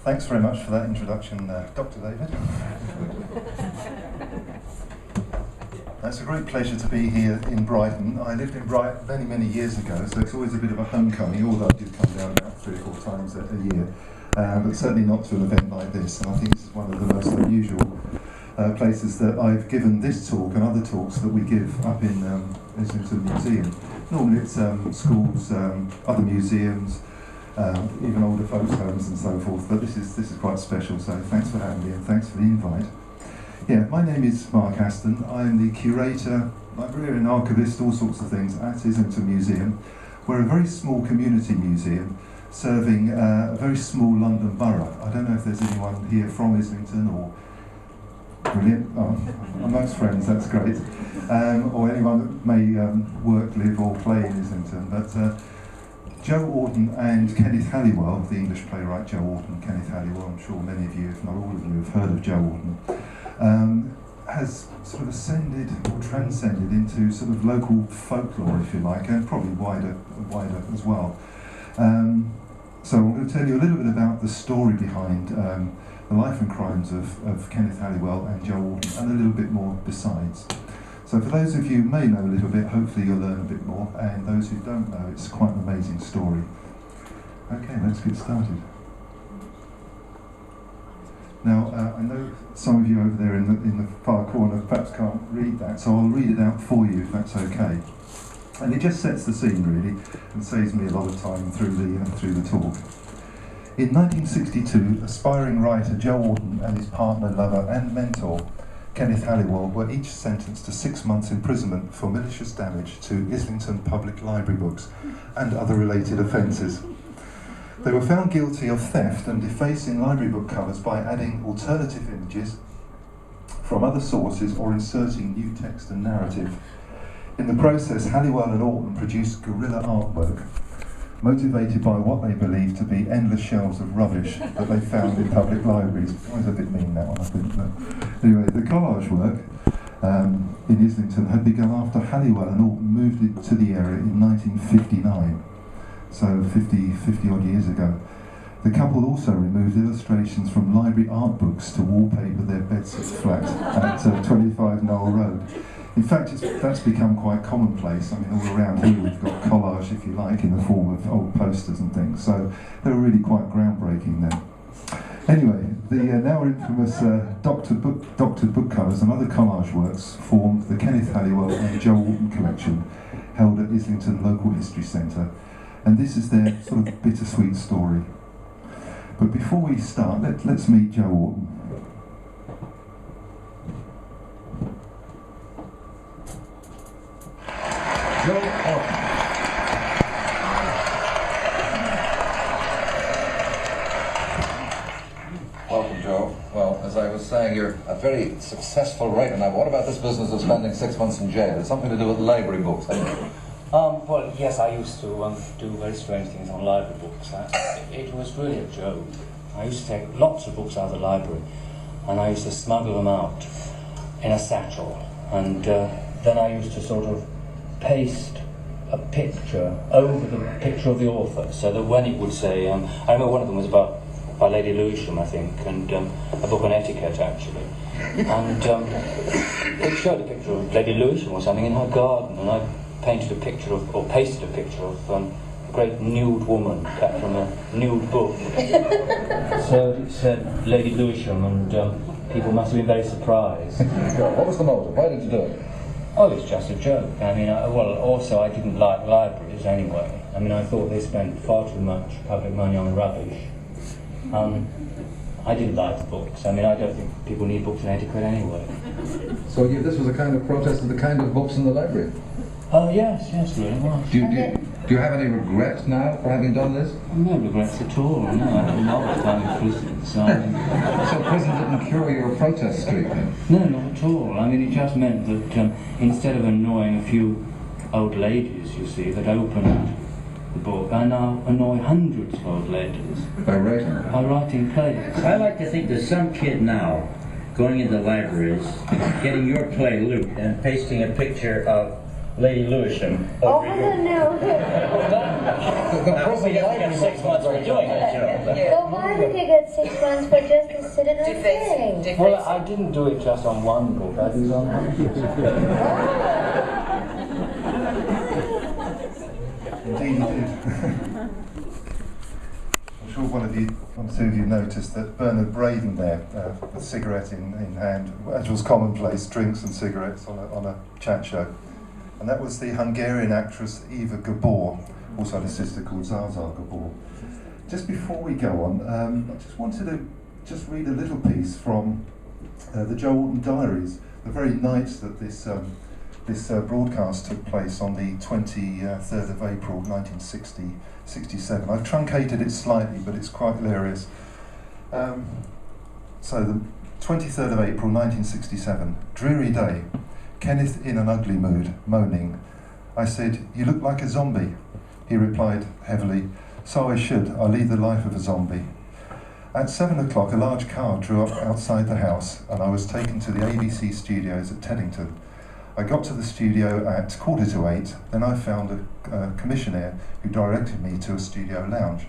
Thanks very much for that introduction, Dr. David. It's a great pleasure to be here in Brighton. I lived in Brighton many, many years ago, so it's always a bit of a homecoming, although I did come down about 3 or 4 times a year, but certainly not to an event like this. And I think this is one of the most unusual places that I've given this talk and other talks that we give up in Islington Museum. Normally it's schools, other museums, even older folks' homes and so forth, but this is quite special, so thanks for having me and thanks for the invite. Yeah, my name is Mark Aston. I am the curator, librarian, archivist, all sorts of things at Islington Museum. We're a very small community museum serving a very small London borough. I don't know if there's anyone here from Islington or... Brilliant. Oh, amongst friends, that's great. Or anyone that may work, live or play in Islington. But Joe Orton and Kenneth Halliwell, the English playwright Joe Orton, Kenneth Halliwell, I'm sure many of you, if not all of you, have heard of Joe Orton, has sort of ascended or transcended into sort of local folklore, if you like, and probably wider as well. So I'm going to tell you a little bit about the story behind the life and crimes of Kenneth Halliwell and Joe Orton, and a little bit more besides. So for those of you who may know a little bit, hopefully you'll learn a bit more, and those who don't know, it's quite an amazing story. Okay, let's get started. Now, I know some of you over there in the far corner perhaps can't read that, so I'll read it out for you if that's okay. And it just sets the scene really, and saves me a lot of time through the talk. In 1962, aspiring writer Joe Orton and his partner, lover and mentor, Kenneth Halliwell, were each sentenced to 6 months imprisonment for malicious damage to Islington Public Library books and other related offences. They were found guilty of theft and defacing library book covers by adding alternative images from other sources or inserting new text and narrative. In the process, Halliwell and Orton produced guerrilla artwork, motivated by what they believed to be endless shelves of rubbish that they found in public libraries. That was a bit mean, that one, I think. But anyway, the collage work in Islington had begun after Halliwell and Orton moved to the area in 1959, so 50 odd years ago. The couple also removed illustrations from library art books to wallpaper their bedsits flat at 25 Knoll Road. In fact, that's become quite commonplace. I mean, all around here we've got collage, if you like, in the form of old posters and things. So they were really quite groundbreaking then. Anyway, the now infamous doctored book covers and other collage works formed the Kenneth Halliwell and Joe Orton collection, held at Islington Local History Centre. And this is their sort of bittersweet story. But before we start, let's meet Joe Orton. Welcome, Joe. Well, as I was saying, you're a very successful writer. Now, what about this business of spending 6 months in jail? It's something to do with library books, hasn't it? Well, yes, I used to do very strange things on library books. It was really a joke. I used to take lots of books out of the library, and I used to smuggle them out in a satchel, and then I used to sort of paste a picture over the picture of the author, so that when it would say, I remember one of them was by Lady Lewisham, I think, and a book on etiquette, actually. And it showed a picture of Lady Lewisham or something in her garden, and I painted a picture of, or pasted a picture of a great nude woman cut from a nude book. So it said Lady Lewisham, and people must have been very surprised. What was the motive? Why did you do it? Oh, it's just a joke. I mean, also I didn't like libraries anyway. I mean, I thought they spent far too much public money on rubbish. I didn't like the books. I mean, I don't think people need books on etiquette anyway. So this was a kind of protest of the kind of books in the library? Oh, yes, really was. Do you have any regrets now for having done this? No regrets at all, no. I had a marvellous time in prison, So prison didn't cure your protest streak then? No, not at all. I mean, it just meant that instead of annoying a few old ladies, you see, that opened the book, I now annoy hundreds of old ladies. By writing? By writing plays. I like to think there's some kid now going into libraries, getting your play, Luke, and pasting a picture of Lady Lewisham. Oh, I don't know. We get 6 months for doing it, you know. So why did you get 6 months for just the citizen thing? Well, I didn't do it just on one book, I did it on hundreds. Indeed you did. I'm sure one or two of you noticed that Bernard Braden there, with a cigarette in hand, as was commonplace, drinks and cigarettes on a chat show. And that was the Hungarian actress Eva Gabor, also had a sister called Zaza Gabor. Just before we go on, I just wanted to just read a little piece from the Joe Orton Diaries, the very night that this broadcast took place on the 23rd of April 1967. I've truncated it slightly, but it's quite hilarious. So the 23rd of April 1967, dreary day, Kenneth in an ugly mood, moaning. I said, "You look like a zombie." He replied heavily, "So I should, I lead the life of a zombie." At 7 o'clock, a large car drew up outside the house, and I was taken to the ABC studios at Teddington. I got to the studio at 7:45, then I found a commissionaire who directed me to a studio lounge.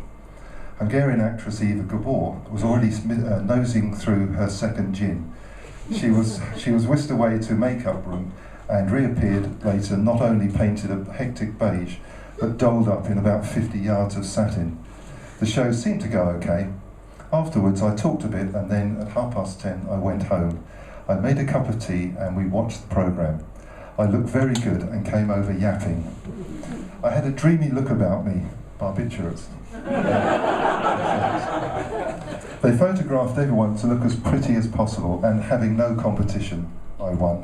Hungarian actress Eva Gabor was already nosing through her second gin. She was whisked away to a makeup room and reappeared later, not only painted a hectic beige, but dolled up in about 50 yards of satin. The show seemed to go okay. Afterwards I talked a bit, and then at 10:30 I went home. I made a cup of tea and we watched the programme. I looked very good and came over yapping. I had a dreamy look about me, barbiturates. They photographed everyone to look as pretty as possible, and having no competition, I won.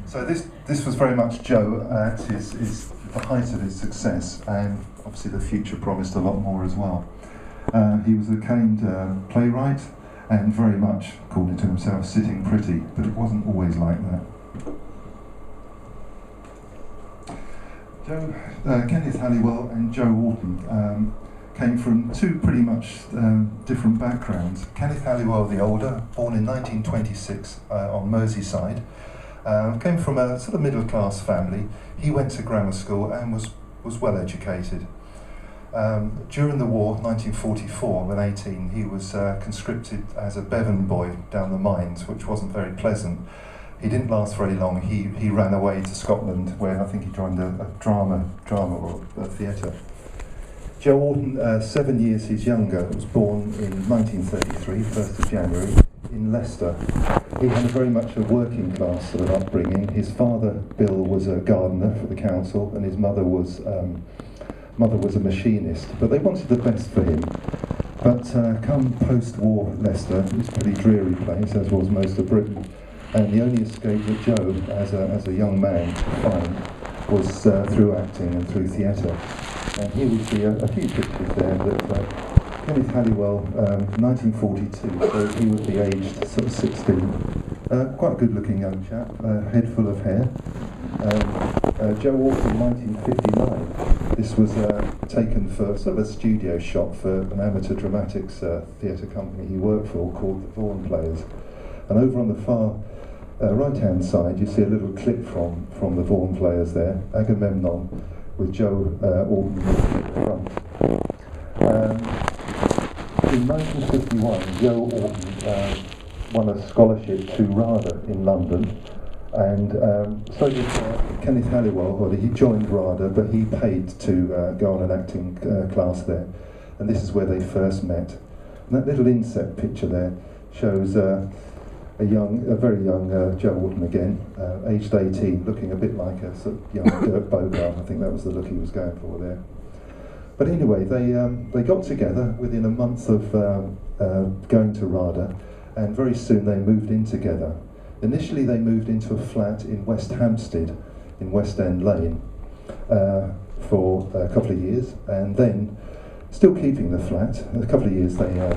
So this was very much Joe at the height of his success, and obviously the future promised a lot more as well. He was a acclaimed playwright, and very much, according to himself, sitting pretty, but it wasn't always like that. Kenneth Halliwell and Joe Orton came from two pretty much different backgrounds. Kenneth Halliwell the older, born in 1926 on Merseyside, came from a sort of middle class family. He went to grammar school and was well educated. During the war, 1944, when 18, he was conscripted as a Bevan boy down the mines, which wasn't very pleasant. He didn't last very long. He ran away to Scotland, where I think he joined a drama or a theatre. Joe Orton, 7 years his younger, was born in 1933, 1st of January, in Leicester. He had very much a working class sort of upbringing. His father, Bill, was a gardener for the council, and his mother was a machinist, but they wanted the best for him. But come post-war Leicester, it was a pretty dreary place, as was most of Britain, and the only escape that Joe, as a young man, could find was through acting and through theatre. And here we see a few pictures there that Kenneth Halliwell, 1942, so he would be aged sort of 16. Quite a good-looking young chap, head full of hair. Joe Orton, 1959. This was taken for sort of a studio shot for an amateur dramatics theatre company he worked for called the Vaughan Players. And over on the far right-hand side, you see a little clip from the Vaughan Players there, Agamemnon, with Joe Orton at the front. In 1951, Joe Orton won a scholarship to RADA in London, and so did Kenneth Halliwell. Well, he joined RADA, but he paid to go on an acting class there, and this is where they first met. And that little inset picture there shows a very young Joe Orton again, aged 18, looking a bit like a sort of young Dirk Bogart. I think that was the look he was going for there. But anyway, they got together within a month of going to RADA, and very soon they moved in together. Initially they moved into a flat in West Hampstead, in West End Lane, for a couple of years, and then, still keeping the flat, in a couple of years they their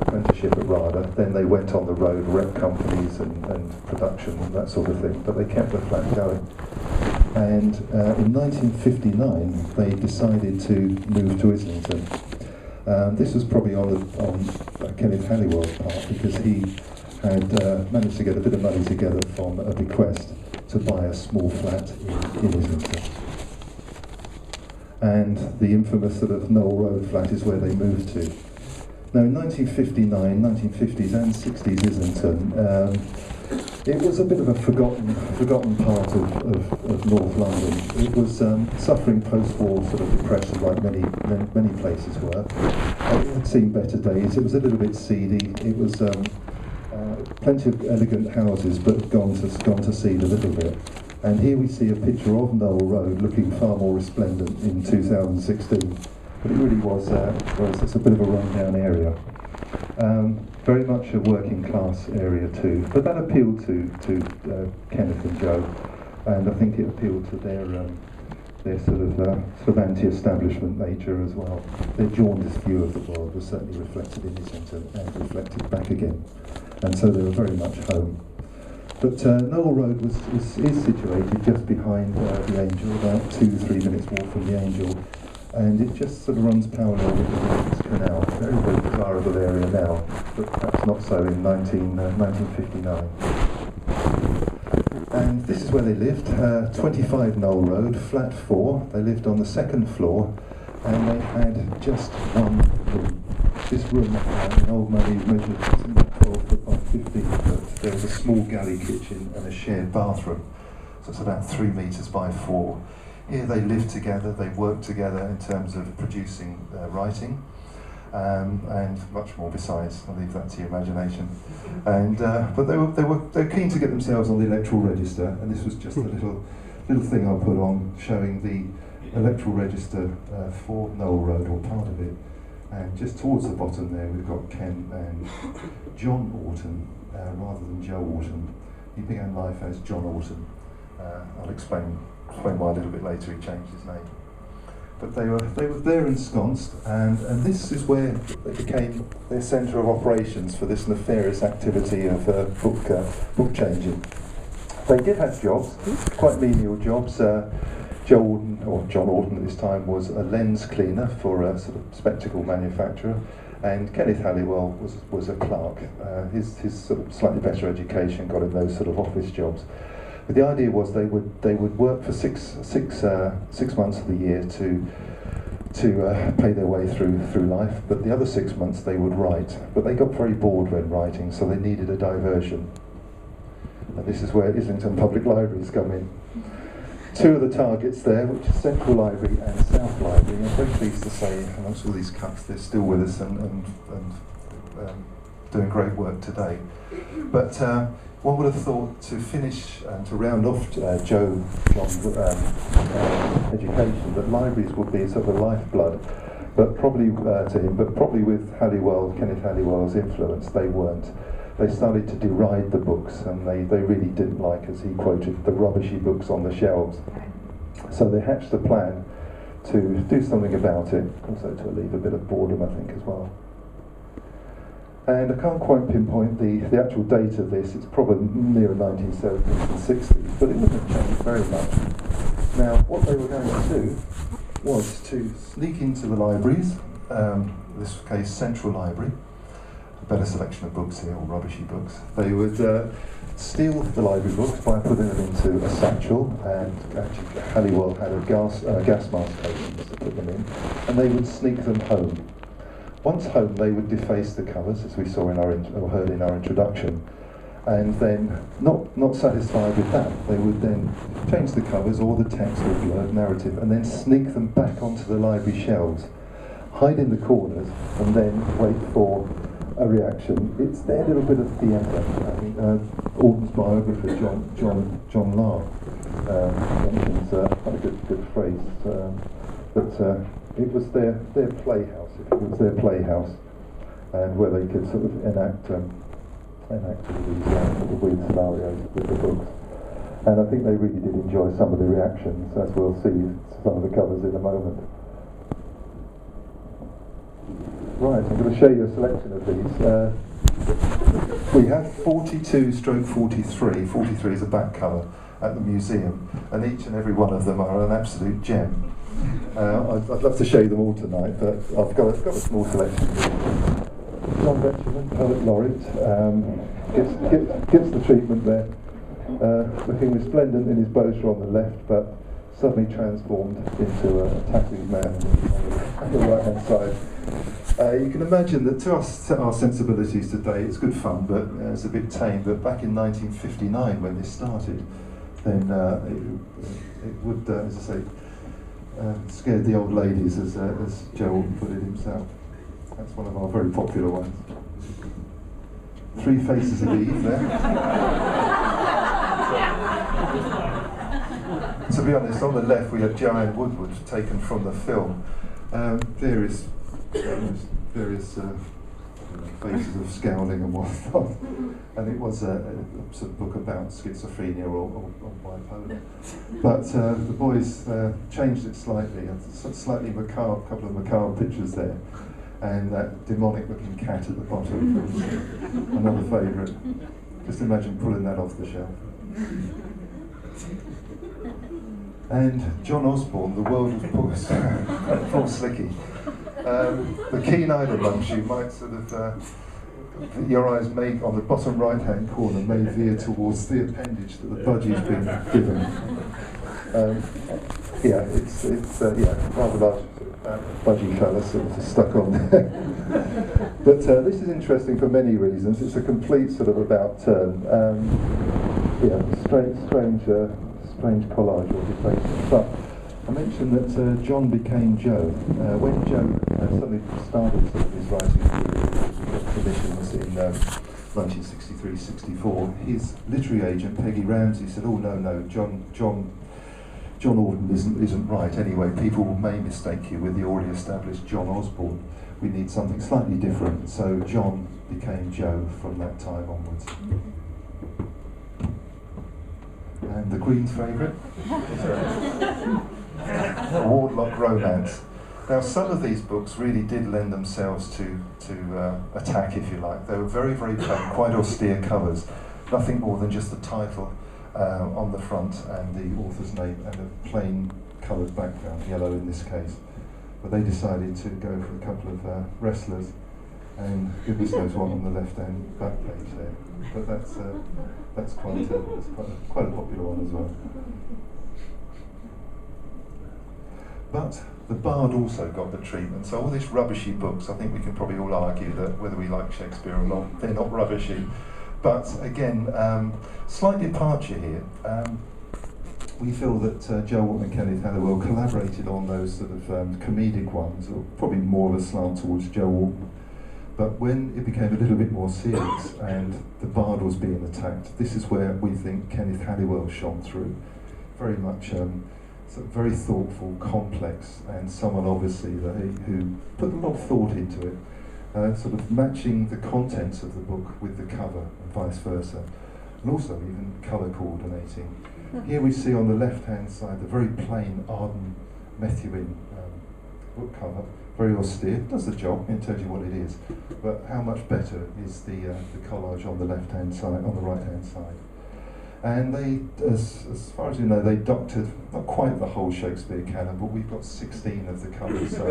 apprenticeship at RADA, then they went on the road, rep companies and production and that sort of thing, but they kept the flat going. And in 1959 they decided to move to Islington. This was probably on Kenneth Halliwell's part, because he had managed to get a bit of money together from a bequest to buy a small flat in Islington. And the infamous sort of Knoll Road flat is where they moved to. Now in 1959, 1950s and 60s Islington, it was a bit of a forgotten part of North London. It was suffering post-war sort of depression, like many places were. It had seen better days. It was a little bit seedy. It was plenty of elegant houses, but gone to seed a little bit. And here we see a picture of Knoll Road looking far more resplendent in 2016. But it really was it's a bit of a rundown area. Very much a working class area too, but that appealed to Kenneth and Joe, and I think it appealed to their sort of anti-establishment nature as well. Their jaundiced view of the world was certainly reflected in Islington and reflected back again, and so they were very much home. But Knoll Road is situated just behind the Angel, about 2-3 minutes walk from the Angel, and it just sort of runs parallel with the Regent's Canal. Very, very desirable area now, but perhaps not so in 1959. And this is where they lived, 25 Knoll Road, flat 4. They lived on the second floor, and they had just one room. This room, in old money, measured 12 foot by 15 foot. There was a small galley kitchen and a shared bathroom, so it's about 3 metres by 4. Here they lived together, they worked together in terms of producing writing, and much more besides. I'll leave that to your imagination. And but they were keen to get themselves on the electoral register, and this was just a little thing I put on showing the electoral register for Knoll Road, or part of it. And just towards the bottom there, we've got Ken and John Orton, rather than Joe Orton. He began life as John Orton. I'll explain why a little bit later he changed his name. But they were there ensconced, and this is where they became their centre of operations for this nefarious activity of book changing. They did have jobs, quite menial jobs. Joe Orton, or John Orton at this time, was a lens cleaner for a sort of spectacle manufacturer, and Kenneth Halliwell was a clerk. His sort of slightly better education got him those sort of office jobs. But the idea was they would work for six months of the year to pay their way through life, but the other 6 months they would write. But they got very bored when writing, so they needed a diversion. And this is where Islington Public Libraries come in. 2 of the targets there, which is Central Library and South Library. I'm very pleased to say, amongst all these cuts, they're still with us and doing great work today. But one would have thought, to finish and to round off John's education, that libraries would be sort of a lifeblood, but probably to him, but probably with Kenneth Halliwell's influence, they weren't. They started to deride the books, and they really didn't like, as he quoted, the rubbishy books on the shelves. So they hatched a plan to do something about it, also to alleviate a bit of boredom, I think, as well. And I can't quite pinpoint the actual date of this. It's probably near 1970s and 60s, but it wouldn't have changed very much. Now, what they were going to do was to sneak into the libraries, in this case Central Library, a better selection of books here, or rubbishy books. They would steal the library books by putting them into a satchel, and actually Halliwell had a gas mask station to put them in, and they would sneak them home. Once home, they would deface the covers, as we saw or heard in our introduction, and then, not satisfied with that, they would then change the covers or the text or blurred narrative, and then sneak them back onto the library shelves, hide in the corners, and then wait for a reaction. It's their little bit of theatre. I think Orton's biographer, John Lahr, mentions quite a good phrase, that it was their playhouse. It was their playhouse, and where they could sort of enact these weird scenarios with the books. And I think they really did enjoy some of the reactions, as we'll see some of the covers in a moment. Right, I'm going to show you a selection of these. We have 42/43. 43 is a back cover at the museum, and each and every one of them are an absolute gem. I'd love to show you them all tonight, but I've got a small selection. John Betjeman, poet laureate, gets the treatment there. Looking resplendent in his brochure on the left, but suddenly transformed into a tattooed man on the right hand side. You can imagine that to us, our sensibilities today, it's good fun, but it's a bit tame. But back in 1959, when this started, then it would, as I say, scared the old ladies, as Joe put it himself. That's one of our very popular ones. Three Faces of Eve there. To be honest, on the left we have Joanne Woodward, taken from the film. Various faces of scowling and whatnot. And it was a sort of book about schizophrenia or bipolar. But the boys changed it slightly, a slightly macabre, couple of macabre pictures there. And that demonic looking cat at the bottom, another favourite. Just imagine pulling that off the shelf. And John Osborne, the world of Paul Slicky. The keen-eyed amongst you might sort of, your eyes may, on the bottom right-hand corner, may veer towards the appendage that the budgie's been given. It's rather large budgie colour sort of stuck on there. But this is interesting for many reasons. It's a complete sort of about turn. Strange collage or defacement. But I mentioned that John became Joe. When Joe suddenly started sort of his writing commissions in 1963-64, his literary agent Peggy Ramsey said, "Oh no, John Orton isn't right. Anyway, people may mistake you with the already established John Osborne. We need something slightly different." So John became Joe from that time onwards. And the Queen's favourite? Wardlock Romance. Now, some of these books really did lend themselves to attack, if you like. They were very, very plain, quite austere covers. Nothing more than just the title on the front and the author's name and a plain coloured background, yellow in this case. But they decided to go for a couple of wrestlers, and goodness knows what on the left-hand back page there. But that's quite a popular one as well. But the Bard also got the treatment. So all these rubbishy books, I think we can probably all argue that whether we like Shakespeare or not, they're not rubbishy. But again, slight departure here. We feel that Joe Orton and Kenneth Halliwell collaborated on those sort of comedic ones, or probably more of a slant towards Joe Orton. But when it became a little bit more serious and the Bard was being attacked, this is where we think Kenneth Halliwell shone through. Very much sort of very thoughtful, complex, and someone obviously who put a lot of thought into it, sort of matching the contents of the book with the cover and vice versa, and also even colour coordinating. Here we see on the left-hand side the very plain Arden Methuen book cover, very austere, does the job, it tells you what it is, but how much better is the collage on the left-hand side, on the right-hand side. And they, as far as you know, they doctored not quite the whole Shakespeare canon, but we've got 16 of the covers, so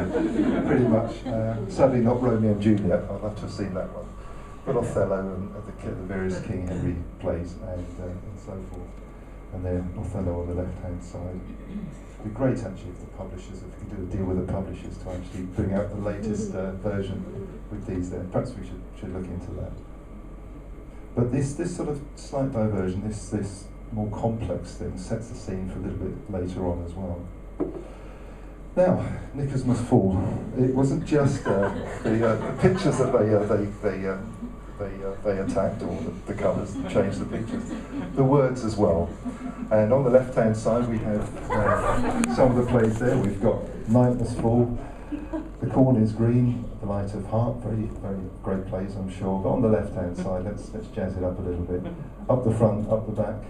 pretty much, sadly not Romeo and Juliet, I'd love to have seen that one, but Othello and the various King Henry plays and so forth. And then Othello on the left-hand side. It'd be great actually if the publishers, if we could do a deal with the publishers to actually bring out the latest version with these there. Perhaps we should look into that. But this sort of slight diversion, this more complex thing, sets the scene for a little bit later on as well. Now, Knickers Must Fall. It wasn't just the pictures that they attacked, or the colours, changed the pictures, the words as well. And on the left-hand side we have some of the plays there. We've got Night Must Fall, The Corn is Green, The Light of Heart, very, very great plays I'm sure. But on the left-hand side, let's jazz it up a little bit. Up the front, up the back.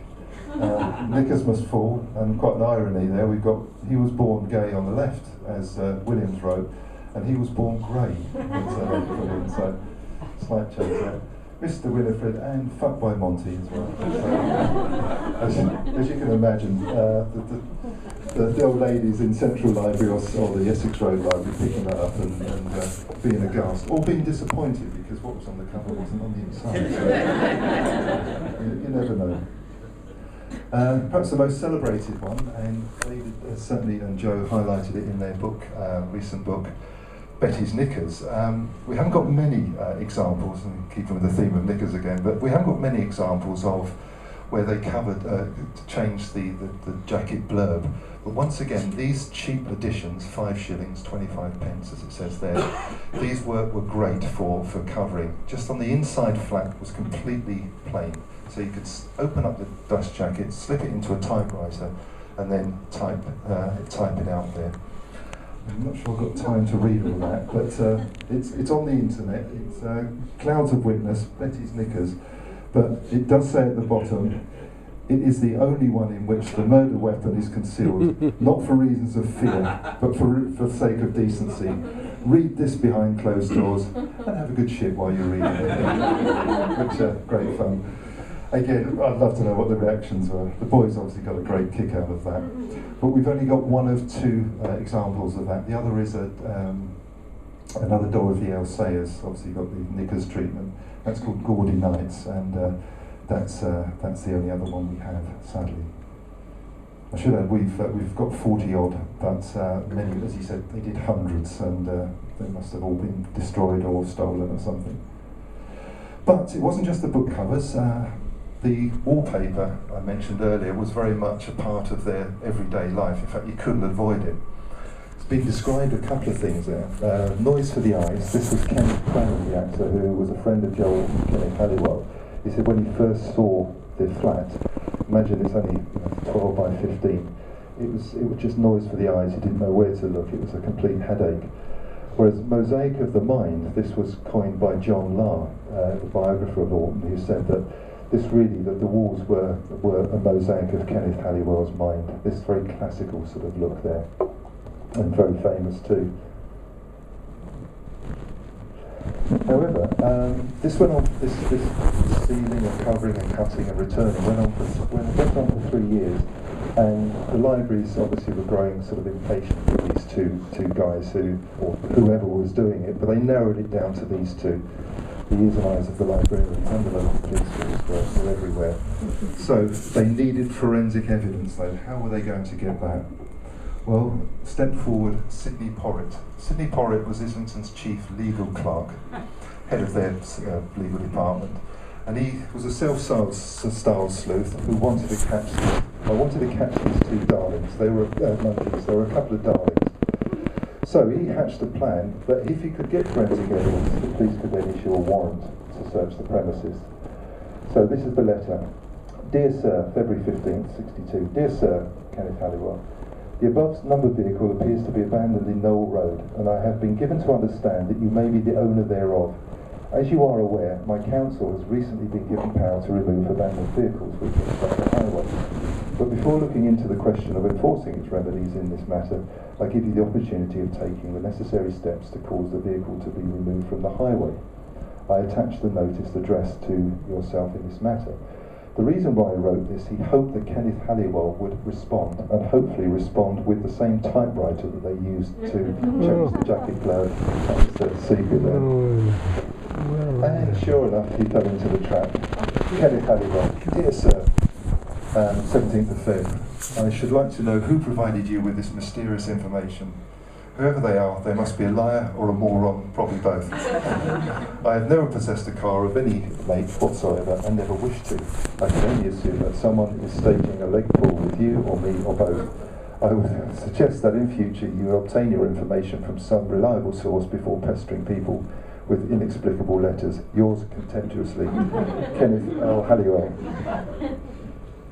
Knickers Must Fall, and quite an irony there, we've got He Was Born Gay on the left, as Williams wrote, and He Was Born Grey, so slight change there. Mr. Winifred and Fuck by Monty as well. So, as you can imagine, the old ladies in Central Library or the Essex Road Library picking that up and being aghast, or being disappointed because what was on the cover wasn't on the inside. So you never know. Perhaps the most celebrated one, and David certainly and Joe highlighted it in their book, recent book, Betty's Knickers. We haven't got many examples, and keeping with the theme of knickers again, but we haven't got many examples of where they covered, changed the jacket blurb. But once again, these cheap editions, 5 shillings, 25 pence as it says there, these were great for covering. Just on the inside flap was completely plain. So you could open up the dust jacket, slip it into a typewriter, and then type it out there. I'm not sure I've got time to read all that, but it's on the internet. It's Clouds of Witness, Betty's Knickers. But it does say at the bottom, it is the only one in which the murder weapon is concealed, not for reasons of fear, but for the sake of decency. Read this behind closed doors and have a good shit while you're reading it. Which are great fun. Again, I'd love to know what the reactions were. The boys obviously got a great kick out of that. But we've only got one of 2 examples of that. The other is another Dorothy L. Sayers, obviously got the knickers treatment. That's called Gaudy Nights, and that's the only other one we have, sadly. I should add, we've got 40 odd, but many, as he said, they did hundreds, and they must have all been destroyed or stolen or something. But it wasn't just the book covers. The wallpaper I mentioned earlier was very much a part of their everyday life. In fact, you couldn't avoid it. It's been described a couple of things there. Noise for the eyes. This was Kenneth Branagh, the actor, who was a friend of Joel and Kenneth Halliwell. He said when he first saw the flat, imagine it's only 12 by 15, it was just noise for the eyes. He didn't know where to look. It was a complete headache. Whereas Mosaic of the Mind, this was coined by John Lahr, the biographer of Orton, who said that the walls were a mosaic of Kenneth Halliwell's mind. This very classical sort of look there, and very famous too. However, this went on. This sealing and covering and cutting and returning went on for 3 years, and the libraries obviously were growing sort of impatient with these two guys or whoever was doing it, but they narrowed it down to these 2. The ears and eyes of the librarians and the local police force were everywhere. So they needed forensic evidence though. How were they going to get that? Well, stepped forward Sidney Porritt. Sidney Porritt was Islington's chief legal clerk, head of their legal department. And he was a self-styled sleuth who wanted to catch these 2 darlings. They were monkeys. There were a couple of darlings. So he hatched a plan that if he could get forensic evidence, the police could then issue a warrant to search the premises. So this is the letter. Dear Sir, February 15th, 62. Dear Sir, Kenneth Halliwell, the above numbered vehicle appears to be abandoned in Knowle Road, and I have been given to understand that you may be the owner thereof. As you are aware, my council has recently been given power to remove abandoned vehicles which obstruct the highway. But before looking into the question of enforcing its remedies in this matter, I give you the opportunity of taking the necessary steps to cause the vehicle to be removed from the highway. I attach the notice addressed to yourself in this matter. The reason why I wrote this, he hoped that Kenneth Halliwell would respond, and hopefully respond with the same typewriter that they used to change the jacket blurb. That's the secret there. And sure enough, he fell into the trap. Kenneth Halliwell, dear Sir, 17th of Feb. I should like to know who provided you with this mysterious information. Whoever they are, they must be a liar or a moron, probably both. I have never possessed a car of any make whatsoever and never wish to. I can only assume that someone is staging a leg pull with you or me or both. I would suggest that in future you obtain your information from some reliable source before pestering people with inexplicable letters. Yours contemptuously, Kenneth L. Halliwell.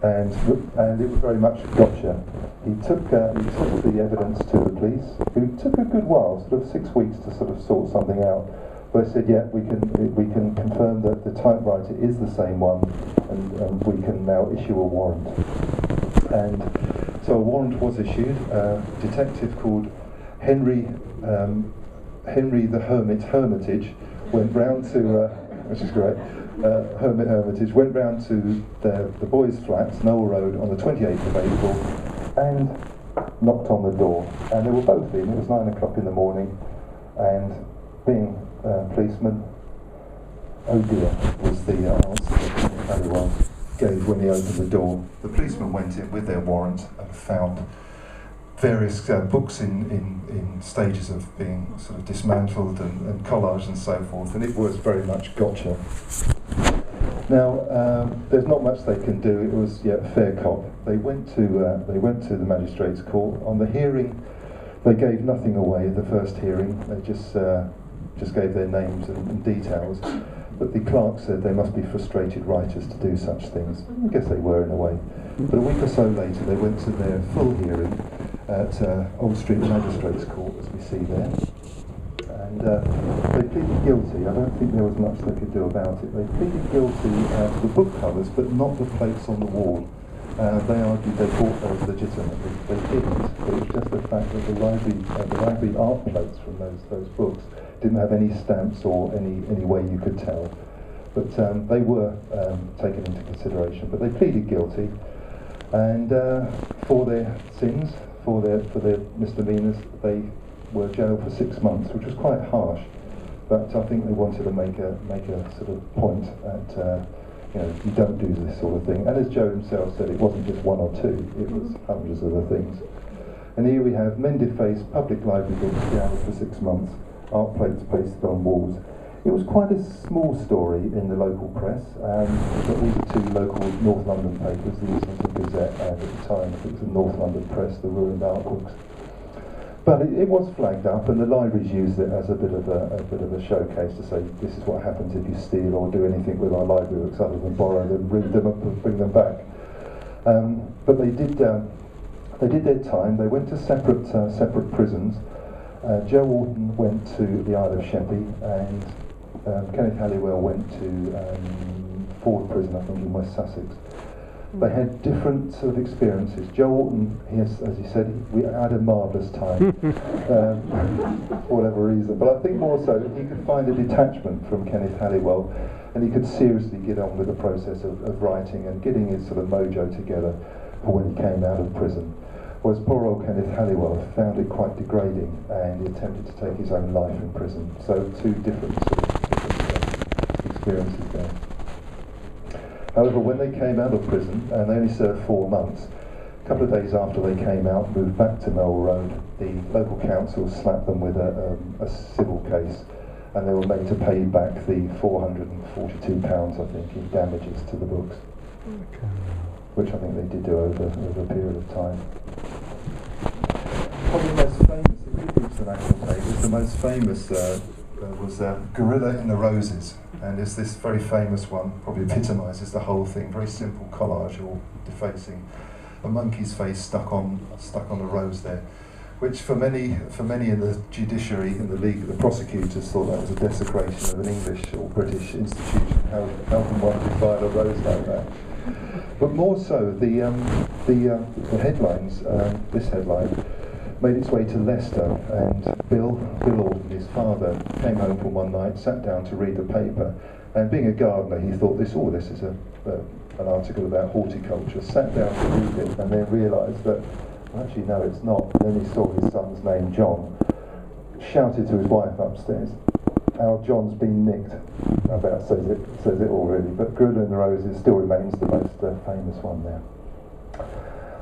And it was very much a gotcha. He took the evidence to the police, who took a good while, sort of 6 weeks to sort of sort something out. But they said, yeah, we can confirm that the typewriter is the same one, and we can now issue a warrant. And so a warrant was issued. A detective called Henry the Hermitage went round to, which is great. Hermitage went round to the boys' flats, Knowle Road, on the 28th of April, and knocked on the door, and they were both in. It was 9 o'clock in the morning, and being policeman, oh dear, was the answer that Halliwell gave when he opened the door. The policeman went in with their warrant and found various books in stages of being sort of dismantled and collaged and so forth, and it was very much gotcha. Now, there's not much they can do. It was fair cop. They went to the magistrates' court. On the hearing, they gave nothing away. The first hearing, they just gave their names and details. But the clerk said they must be frustrated writers to do such things. I guess they were in a way. But a week or so later, they went to their full hearing at Old Street Magistrates' Court, as we see there. And they pleaded guilty. I don't think there was much they could do about it. They pleaded guilty to the book covers, but not the plates on the wall. They argued they bought those legitimately. They didn't, but it was just the fact that the library art plates from those books didn't have any stamps or any way you could tell. But they were taken into consideration. But they pleaded guilty, and for their sins, for their misdemeanors, they were jailed for 6 months, which was quite harsh. But I think they wanted to make a sort of point at you don't do this sort of thing. And as Joe himself said, it wasn't just one or two; it was hundreds of other things. And here we have mended face, public library books jailed for 6 months, art plates pasted on walls. It was quite a small story in the local press, but these are two local North London papers, the Islington Gazette, and at the time it was the North London Press, the ruined art books. But it was flagged up, and the libraries used it as a bit of a showcase to say this is what happens if you steal or do anything with our library books other than borrow them, read them up, and bring them back. But they did their time. They went to separate prisons. Joe Orton went to the Isle of Sheppey, and Kenneth Halliwell went to Ford Prison, I think, in West Sussex. They had different sort of experiences. Joe Orton, as he said, we had a marvellous time, for whatever reason. But I think more so, he could find a detachment from Kenneth Halliwell, and he could seriously get on with the process of writing and getting his sort of mojo together for when he came out of prison. Whereas poor old Kenneth Halliwell found it quite degrading, and he attempted to take his own life in prison. So two different experiences there. However, when they came out of prison, and they only served 4 months, a couple of days after they came out, moved back to Mill Road, the local council slapped them with a civil case, and they were made to pay back the £442, I think, in damages to the books. Okay. Which I think they did do over a period of time. Probably the most famous, if we reach the national tables, the most famous was Gorilla in the Roses, and it's this very famous one, probably epitomises the whole thing, very simple collage, all defacing a monkey's face stuck on a rose there, which for many in the judiciary, in the league, the prosecutors thought that was a desecration of an English or British institution. How can one defile a rose like that? But more so, the headlines, this headline, made its way to Leicester, and Bill Orton, his father, came home from one night, sat down to read the paper, and being a gardener, he thought this is an article about horticulture, sat down to read it, and then realised that, well, actually no, it's not. Then he saw his son's name, John, shouted to his wife upstairs, "Our John's been nicked." About says it all really, but Gorilla in the Roses still remains the most famous one there.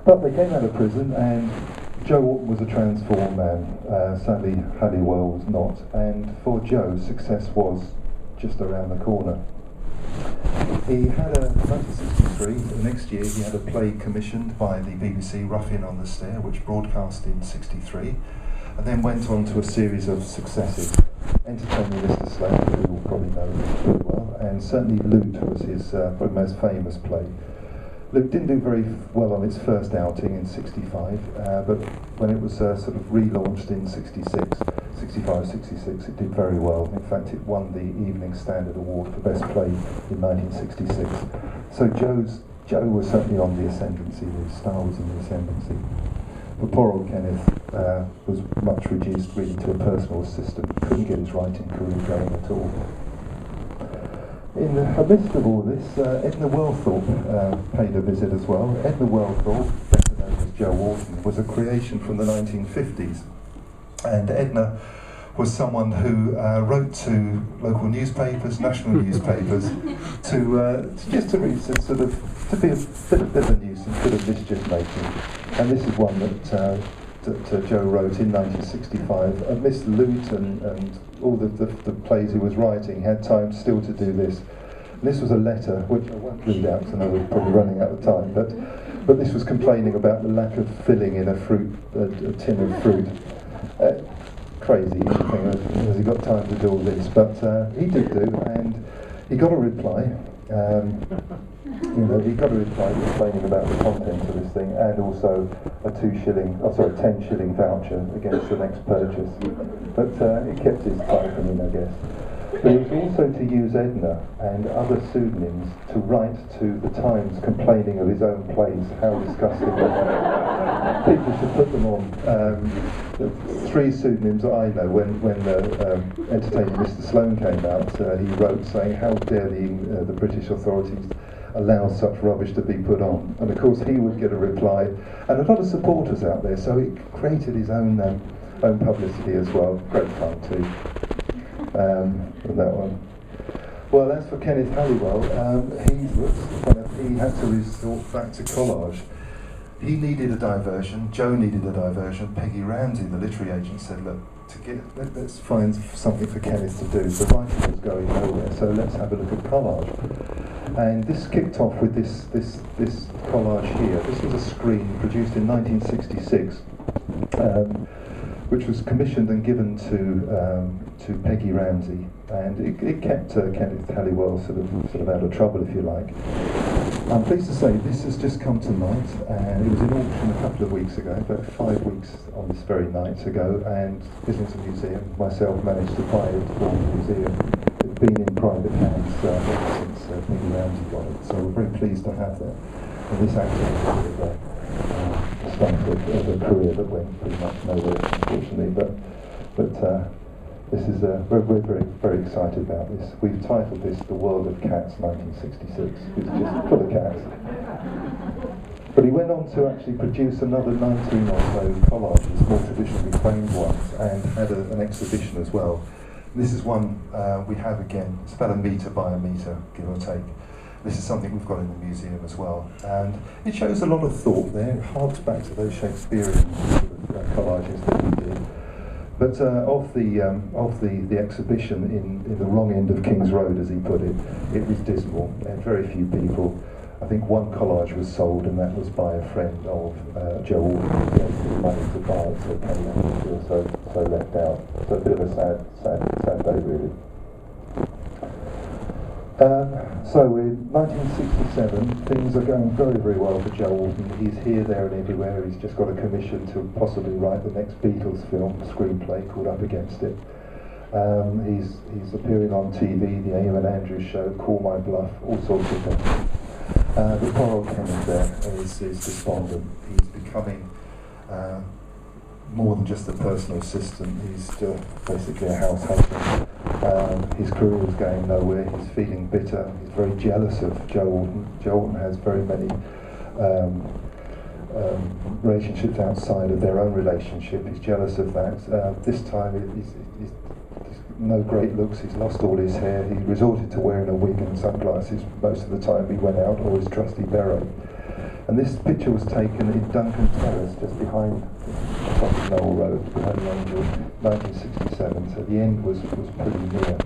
But they came out of prison, and Joe Orton was a transformed man. Sadly, Halliwell was not, and for Joe, success was just around the corner. He had 1963, the next year, he had a play commissioned by the BBC, Ruffian on the Stair, which broadcast in '63, and then went on to a series of successes. Entertaining Mr. Slade, who you will probably know very well, and certainly Loot was his probably most famous play. Loot didn't do very well on its first outing in '65, but when it was sort of relaunched in '65, '66, it did very well. In fact, it won the Evening Standard Award for Best Play in 1966. So Joe was certainly on the ascendancy, the star was in the ascendancy. But poor old Kenneth was much reduced really to a personal assistant. He couldn't get his writing career going at all. In the midst of all this, Edna Wellthorpe paid a visit as well. Edna Wellthorpe, better known as Joe Orton, was a creation from the 1950s. And Edna was someone who wrote to local newspapers, national newspapers, to just to read, sort of to be a bit of a nuisance, a bit of mischief making. And this is one that Joe wrote in 1965. Miss Luton and all the plays he was writing had time still to do this. And this was a letter, which I won't read out because I know we're probably running out of time, but this was complaining about the lack of filling in a tin of fruit. Crazy, has he got time to do all this? But he did do, and he got a reply. He got a reply complaining about the contents of this thing, and also a 10 shilling voucher against the next purchase. But it kept his typing in, I guess. But it was also to use Edna and other pseudonyms to write to the Times complaining of his own plays, how disgusting they were. People should put them on. 3 pseudonyms that I know. When Entertaining Mr. Sloane came out, he wrote saying, how dare the British authorities allow such rubbish to be put on. And of course he would get a reply, and a lot of supporters out there, so he created his own publicity as well. Great fun too. That one. Well, as for Kenneth Halliwell, he had to resort back to collage. He needed a diversion, Joe needed a diversion. Peggy Ramsey, the literary agent, said, look, let's find something for Kenneth to do. The writing was going nowhere, so let's have a look at collage. And this kicked off with this collage here. This was a screen produced in 1966, which was commissioned and given to Peggy Ramsey, and it kept Kenneth Halliwell sort of out of trouble, if you like. I'm pleased to say this has just come to light, and it was in auction a couple of weeks ago, about 5 weeks on this very night ago, and Islington Museum, myself, managed to buy it for the museum. It's been in private hands ever since Peggy Ramsey got it, so we're very pleased to have that. And this actor is a stunt of a career that went pretty much nowhere, unfortunately, but this is we're very, very excited about this. We've titled this The World of Cats 1966. It's just full of cats. But he went on to actually produce another 19 or so collages, more traditionally framed ones, and had an exhibition as well. This is one we have again. It's about 1 metre by 1 metre, give or take. This is something we've got in the museum as well, and it shows a lot of thought there. It harks back to those Shakespearean collages that we did. But of the exhibition in the wrong end of King's Road, as he put it, it was dismal. There were very few people. I think one collage was sold, and that was by a friend of Joe Orton. He had money to buy it, so it came out and feel so left out. So a bit of a sad day, really. So in 1967, things are going very, very well for Joe Orton. He's here, there and everywhere. He's just got a commission to possibly write the next Beatles film screenplay called Up Against It. He's appearing on TV, the Eamon Andrews Show, Call My Bluff, all sorts of things. The poor old Kenneth there is despondent. He's becoming more than just a personal assistant. He's still basically a house husband. His career is going nowhere. He's feeling bitter. He's very jealous of Joe Orton. Joe Orton has very many relationships outside of their own relationship. He's jealous of that. This time he's no great looks. He's lost all his hair. He resorted to wearing a wig and sunglasses most of the time he went out, or his trusty beret. And this picture was taken in Duncan Terrace, just behind Knoll Road, behind the Angel, 1967, so the end was pretty near.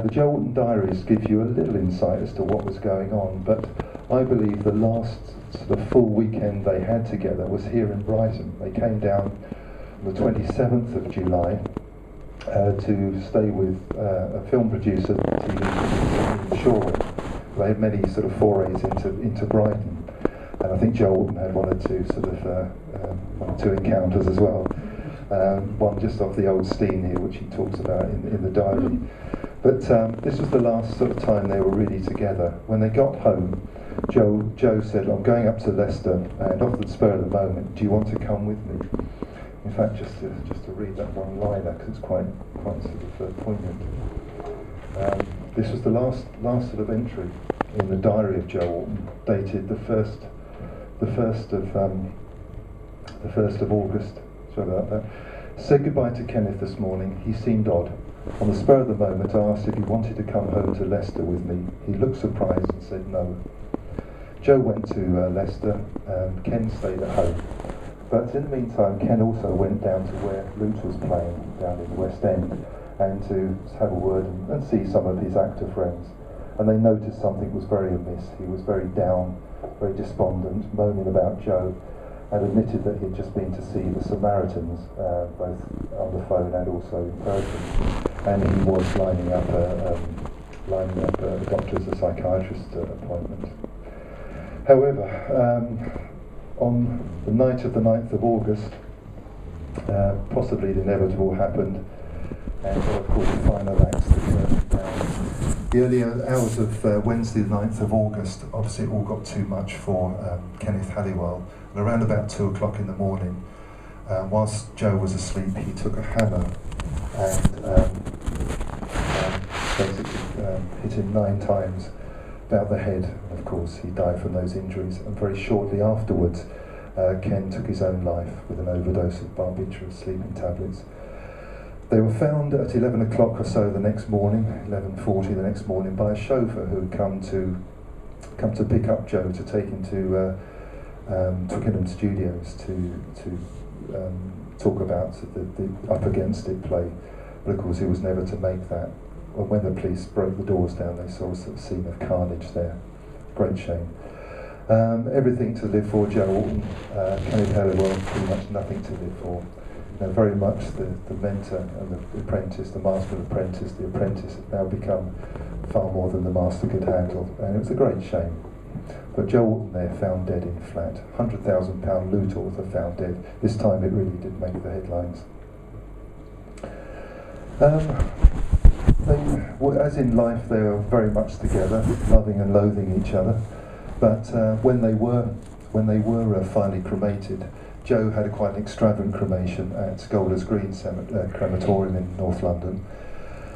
The Joe Orton diaries give you a little insight as to what was going on, but I believe the last sort of full weekend they had together was here in Brighton. They came down on the 27th of July to stay with a film producer, TV producer in Shoreham. They had many sort of forays into Brighton. And I think Joe Orton had one or two encounters as well. One just off the old Steen here, which he talks about in the diary. But this was the last sort of time they were really together. When they got home, Joe said, I'm going up to Leicester, and off the spur of the moment, do you want to come with me? In fact, just to read that one liner, because it's quite sort of poignant. This was the last sort of entry in the diary of Joe Orton, dated the 1st the 1st of August. Sorry about that. Said goodbye to Kenneth this morning. He seemed odd. On the spur of the moment, I asked if he wanted to come home to Leicester with me. He looked surprised and said no. Joe went to Leicester. Ken stayed at home. But in the meantime, Ken also went down to where Lute was playing, down in the West End, and to have a word and see some of his actor friends. And they noticed something was very amiss. He was very down, very despondent, moaning about Joe, and admitted that he'd just been to see the Samaritans, both on the phone and also in person. And he was lining up a doctor's, a psychiatrist appointment. However, on the night of the 9th of August, possibly the inevitable happened, and what I've called the final acts that turned down. The early hours of Wednesday the 9th of August, obviously it all got too much for Kenneth Halliwell. And around about 2 o'clock in the morning, whilst Joe was asleep, he took a hammer and basically hit him 9 times about the head. Of course, he died from those injuries, and very shortly afterwards, Ken took his own life with an overdose of barbiturates sleeping tablets. They were found at 11 o'clock or so the next morning, 11:40 the next morning, by a chauffeur who had come to pick up Joe to take him to Twickenham Studios to talk about the Up Against It play. But of course, he was never to make that. Well, when the police broke the doors down, they saw a sort of scene of carnage there. Great shame. Everything to live for, Joe Orton. Kenneth Halliwell, pretty much nothing to live for. You know, very much the mentor and the apprentice, the master and apprentice. The apprentice has now become far more than the master could handle, and it was a great shame. But Joe Orton there, found dead in flat. £100,000 loot author found dead. This time it really did make the headlines. As in life, they were very much together, loving and loathing each other. But when they were finally cremated, Joe had quite an extravagant cremation at Golders Green Crematorium in North London.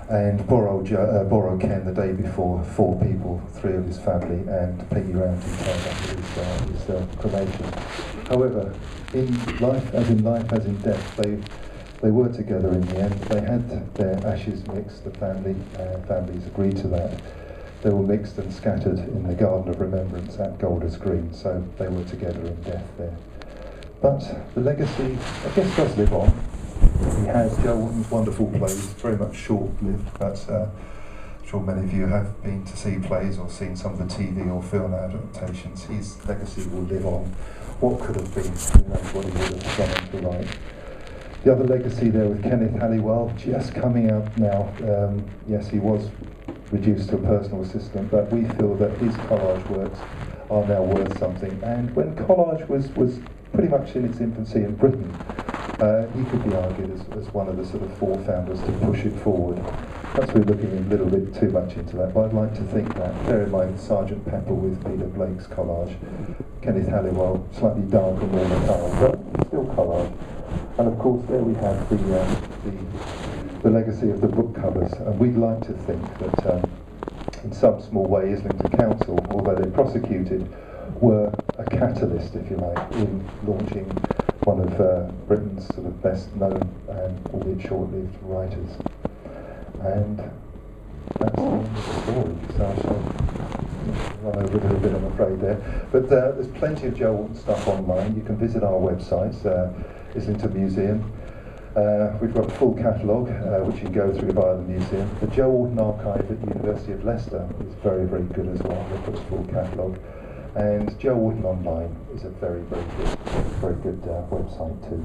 And poor old Ken, the day before, 4 people, 3 of his family, and Peggy Ramsey turned up at his cremation. However, in life as in death, they were together in the end. They had their ashes mixed. The families agreed to that. They were mixed and scattered in the Garden of Remembrance at Golders Green, so they were together in death there. But the legacy, I guess, does live on. He has Joe Orton's wonderful plays, very much short-lived, but I'm sure many of you have been to see plays or seen some of the TV or film adaptations. His legacy will live on. What could have been, who knows what he would have gone on to write. The other legacy there with Kenneth Halliwell, just coming out now. Yes, he was reduced to a personal assistant, but we feel that his collage works are now worth something. And when collage was pretty much in its infancy in Britain, he could be argued as one of the sort of 4 founders to push it forward. Perhaps we're looking a little bit too much into that, but I'd like to think that. Bear in mind Sergeant Pepper with Peter Blake's collage, Kenneth Halliwell, slightly darker, more macabre, but still collage. And of course there we have the legacy of the book covers, and we'd like to think that in some small way Islington Council, although they prosecuted, were a catalyst, if you like, in launching one of Britain's sort of best known and albeit short-lived writers. And that's the end of the story, so I shall run over a little bit, I'm afraid, there. But there's plenty of Joe Orton stuff online. You can visit our websites, Islington Museum. We've got a full catalogue, which you can go through via the museum. The Joe Orton Archive at the University of Leicester is very, very good as well. They've got a full catalogue. And Joe Orton Online is a very, very good website too.